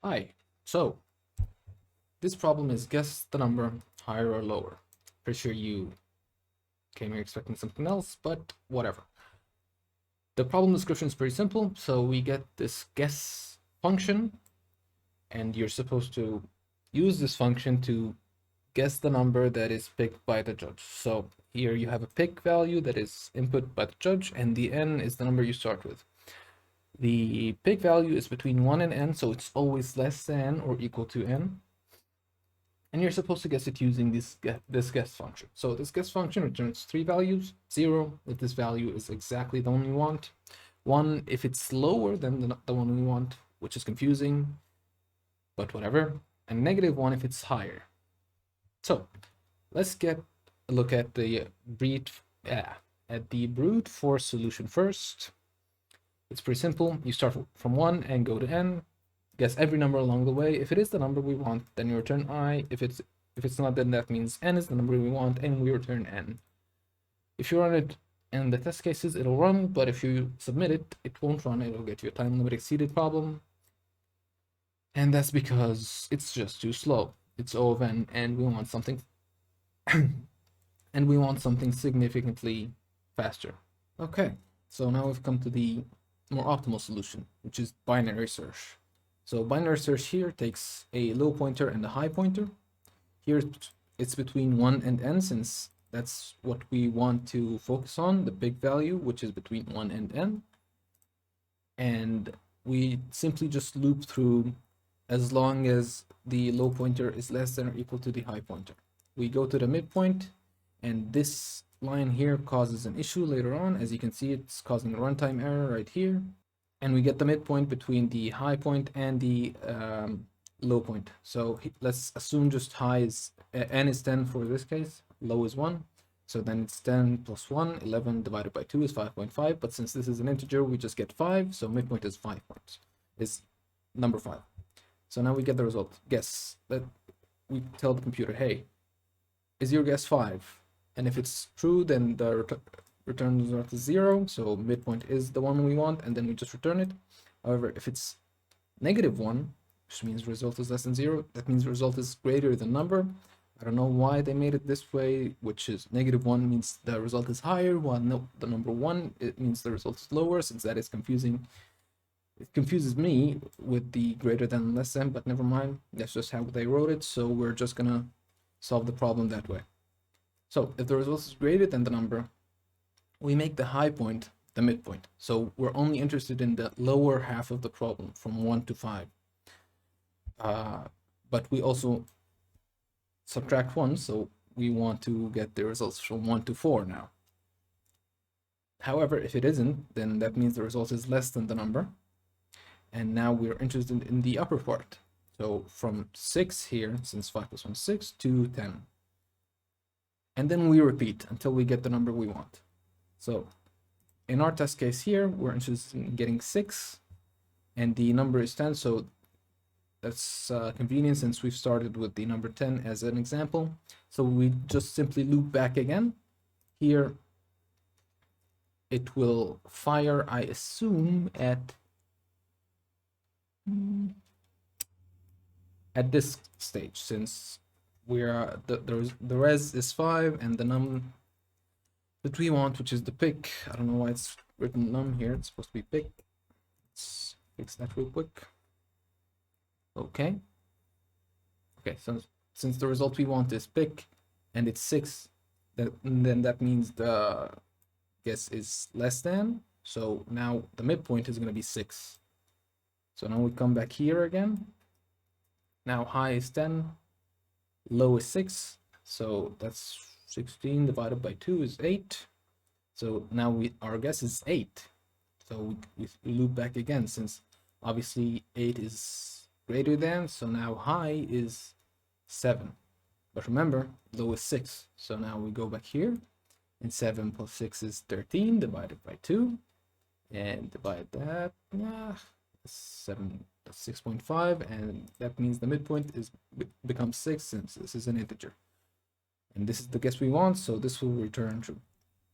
Hi. So this problem is guess the number higher or lower. Pretty sure you came here expecting something else, but whatever. The problem description is pretty simple. So we get this guess function, and you're supposed to use this function to guess the number that is picked by the judge. So here you have a pick value that is input by the judge, and the n is the number you start with. The pick value is between 1 and n, so it's always less than or equal to n. And you're supposed to guess it using this guess function. So this guess function returns three values: 0 if this value is exactly the one we want, 1 if it's lower than the one we want, which is confusing, but whatever, and -1 if it's higher. So let's get a look at the brute force solution first. It's pretty simple. You start from 1 and go to n. Guess every number along the way. If it is the number we want, then you return I. If it's not, then that means n is the number we want, and we return n. If you run it in the test cases, it'll run, but if you submit it, it won't run. It'll get you a time limit exceeded problem, and that's because it's just too slow. It's O of n, and we want something, and we want something significantly faster. Okay, so now we've come to the more optimal solution, which is binary search. So binary search here takes a low pointer and a high pointer. Here it's between 1 and n, since that's what we want to focus on, the big value, which is between 1 and n. And we simply just loop through as long as the low pointer is less than or equal to the high pointer. We go to the midpoint, and this line here causes an issue later on. As you can see, it's causing a runtime error right here. And we get the midpoint between the high point and the low point. So let's assume just high is n is 10 for this case, low is 1. So then it's 10 plus 1, 11 divided by 2 is 5.5. But since this is an integer, we just get 5. So midpoint is 5 points, is number 5. So now we get the result. Guess that we tell the computer, hey, is your guess 5? And if it's true, then the return result is 0, so midpoint is the one we want, and then we just return it. However, if it's -1, which means result is less than 0, that means the result is greater than number. I don't know why they made it this way, which is -1 means the result is higher, while the number 1, it means the result is lower, since that is confusing. It confuses me with the greater than and less than, but never mind. That's just how they wrote it, so we're just gonna solve the problem that way. So if the result is greater than the number, we make the high point the midpoint. So we're only interested in the lower half of the problem, from 1 to 5. But we also subtract 1, so we want to get the results from 1 to 4 now. However, if it isn't, then that means the result is less than the number. And now we're interested in the upper part. So from 6 here, since 5 plus 1 is 6, to 10. And then we repeat until we get the number we want. So in our test case here, we're interested in getting 6, and the number is 10, so that's convenient since we've started with the number 10 as an example. So we just simply loop back again. Here, it will fire, I assume, at this stage, since we're the res is 5, and the num that we want, which is the pick. I don't know why it's written num here. It's supposed to be pick. Let's fix that real quick. Okay. Okay, so since the result we want is pick, and it's 6, then that means the guess is less than. So now the midpoint is going to be 6. So now we come back here again. Now high is 10, low is 6. So that's 16 divided by 2 is 8. So now our guess is 8. So we loop back again, since obviously 8 is greater than, so now high is 7. But remember, low is 6. So now we go back here, and 7 plus 6 is 13 divided by 2. And divide that, 7, that's 6.5, and that means the midpoint becomes 6, since this is an integer. And this is the guess we want, so this will return true.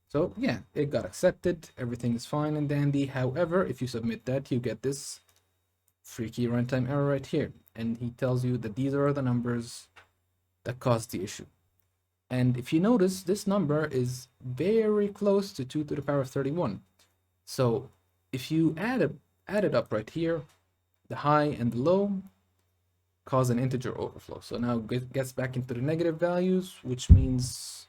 So yeah, it got accepted, everything is fine and dandy. However, if you submit that, you get this freaky runtime error right here. And he tells you that these are the numbers that caused the issue. And if you notice, this number is very close to 2 to the power of 31. So if you add it up right here, the high and the low cause an integer overflow. So now it gets back into the negative values, which means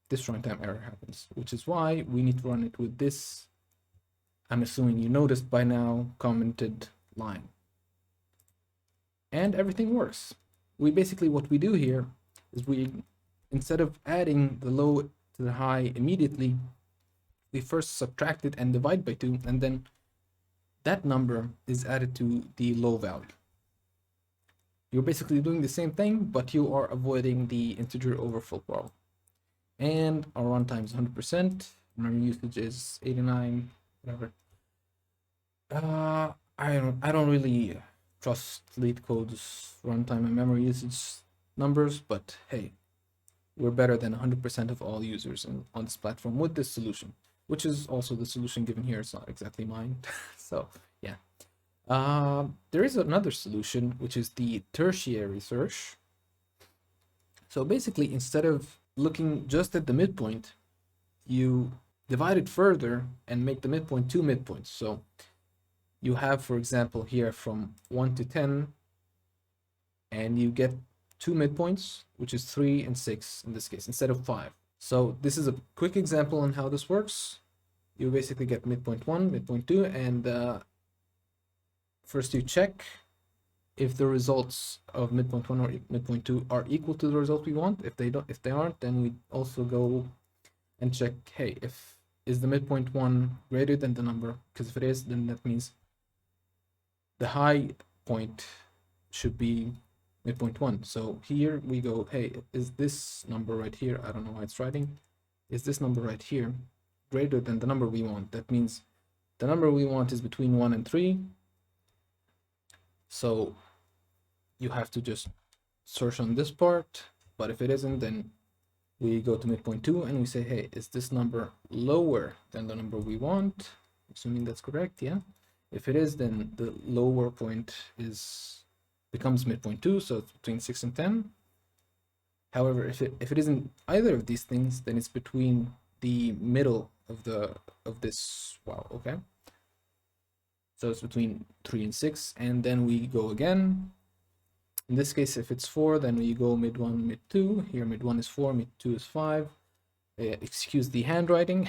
this runtime error happens, which is why we need to run it with this, I'm assuming you noticed by now, commented line. And everything works. What we do here is instead of adding the low to the high immediately, we first subtract it and divide by 2, and then that number is added to the low value. You're basically doing the same thing, but you are avoiding the integer overflow problem. And our runtime is 100%. Memory usage is 89, whatever. I don't really trust Leetcode's runtime and memory usage numbers, but hey, we're better than 100% of all users on this platform with this solution, which is also the solution given here. It's not exactly mine. So yeah. There is another solution, which is the tertiary search. So basically, instead of looking just at the midpoint, you divide it further and make the midpoint 2 midpoints. So you have, for example, here from 1 to 10, and you get 2 midpoints, which is 3 and 6 in this case, instead of 5. So this is a quick example on how this works. You basically get midpoint 1, midpoint 2, and first you check if the results of midpoint 1 or midpoint 2 are equal to the result we want. If they aren't, then we also go and check, hey, is the midpoint 1 greater than the number? Because if it is, then that means the high point should be midpoint 1. So here we go, hey, is this number right here, I don't know why it's writing, is this number right here greater than the number we want? That means the number we want is between 1 and 3. So you have to just search on this part, but if it isn't, then we go to midpoint 2 and we say, hey, is this number lower than the number we want? Assuming that's correct, yeah. If it is, then the lower point becomes midpoint 2, so it's between 6 and 10. However, if it isn't either of these things, then it's between the middle of this, wow, okay. So it's between 3 and 6, and then we go again. In this case, if it's 4, then we go mid 1, mid 2. Here, mid 1 is 4, mid 2 is 5. Excuse the handwriting.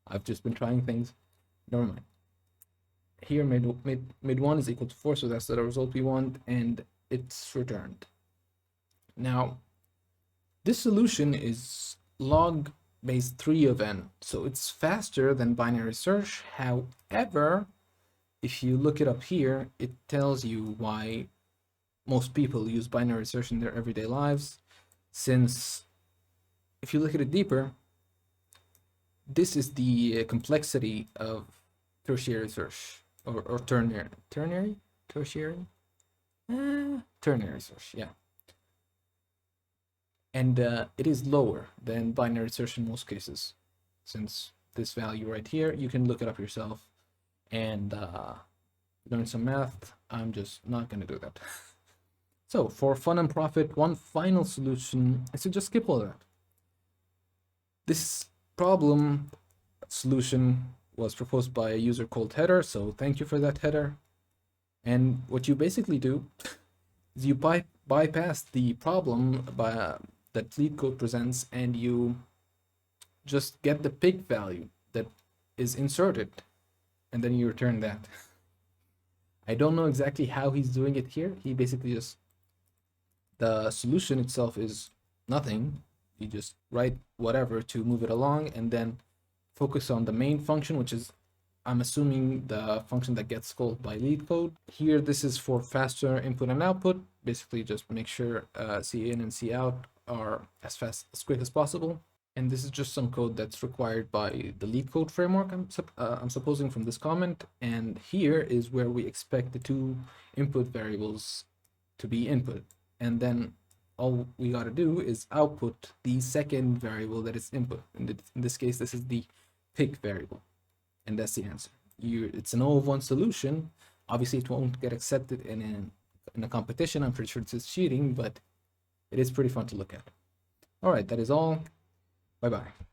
I've just been trying things. Never mind. Here, mid 1 is equal to 4, so that's the result we want, and it's returned. Now, this solution is log base 3 of n, so it's faster than binary search. However, if you look it up here, it tells you why most people use binary search in their everyday lives, since if you look at it deeper, this is the complexity of tertiary search, or tertiary search, yeah. And it is lower than binary search in most cases, since this value right here, you can look it up yourself and learn some math. I'm just not going to do that. So for fun and profit, one final solution is to just skip all that. This problem solution was proposed by a user called Header, so thank you for that, Header. And what you basically do is you bypass the problem that Leetcode presents, and you just get the pig value that is inserted, and then you return that. I don't know exactly how he's doing it here. He basically just, the solution itself is nothing. You just write whatever to move it along, and then focus on the main function, which is, I'm assuming, the function that gets called by Leetcode. Here, this is for faster input and output. Basically, just make sure C in and C out are as quick as possible. And this is just some code that's required by the Leetcode framework, I'm supposing, from this comment. And here is where we expect the 2 input variables to be input. And then all we got to do is output the second variable that is input. In this case, this is the pick variable. And that's the answer. it's an all-of-one solution. Obviously, it won't get accepted in a competition. I'm pretty sure it's cheating, but it is pretty fun to look at. All right, that is all. Bye-bye.